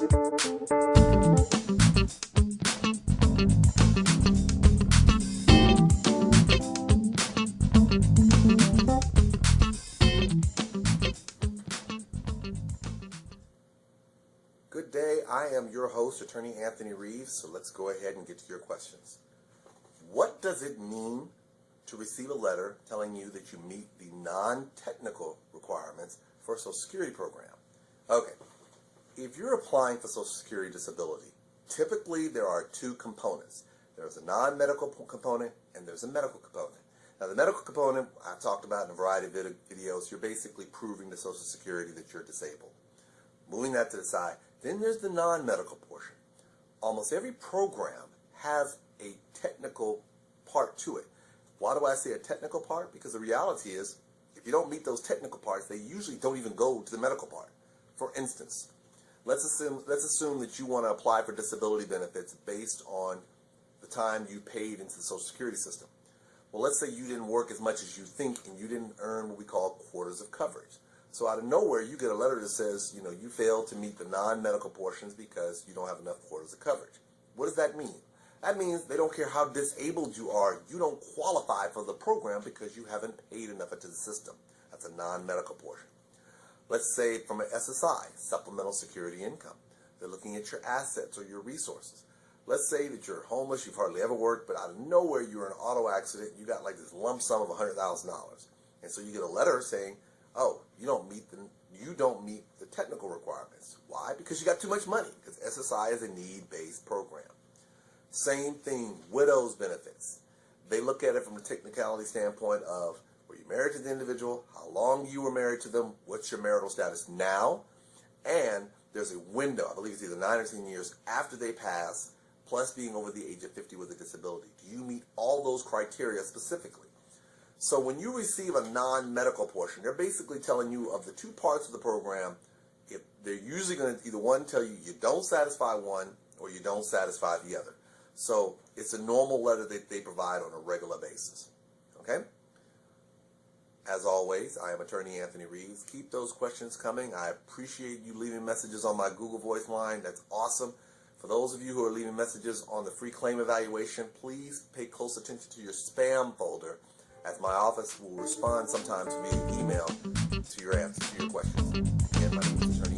Good day. I am your host, Attorney Anthony Reeves, so let's go ahead and get to your questions. What does it mean to receive a letter telling you that you meet the non-technical requirements for a Social Security program? Okay, if you're applying for Social Security disability, typically there are two components. There's a non-medical component and there's a medical component. Now the medical component I've talked about in a variety of videos. You're basically proving to Social Security that you're disabled. Moving that to the side, then there's the non-medical portion. Almost every program has a technical part to it. Why do I say a technical part? Because the reality is, if you don't meet those technical parts, they usually don't even go to the medical part. For instance, let's assume that you want to apply for disability benefits based on the time you paid into the Social Security system. Well, let's say you didn't work as much as you think and you didn't earn what we call quarters of coverage. So out of nowhere, you get a letter that says, you failed to meet the non-medical portions because you don't have enough quarters of coverage. What does that mean? That means they don't care how disabled you are. You don't qualify for the program because you haven't paid enough into the system. That's a non-medical portion. Let's say from an SSI, Supplemental Security Income. They're looking at your assets or your resources. Let's say that you're homeless, you've hardly ever worked, but out of nowhere you're in an auto accident, you got like this lump sum of $100,000. And so you get a letter saying, oh, you don't meet the technical requirements. Why? Because you got too much money, because SSI is a need-based program. Same thing, widows benefits. They look at it from the technicality standpoint of, were you married to the individual, how long you were married to them, what's your marital status now, and there's a window, I believe it's either 9 or 10 years after they pass, plus being over the age of 50 with a disability. Do you meet all those criteria specifically? So when you receive a non-medical portion, they're basically telling you of the two parts of the program, if they're usually going to either one tell you you don't satisfy one or you don't satisfy the other. So it's a normal letter that they provide on a regular basis. Okay? As always, I am Attorney Anthony Reeves. Keep those questions coming. I appreciate you leaving messages on my Google Voice line. That's awesome. For those of you who are leaving messages on the free claim evaluation, please pay close attention to your spam folder, as my office will respond sometimes via email to your answers to your questions. Again, my name is Attorney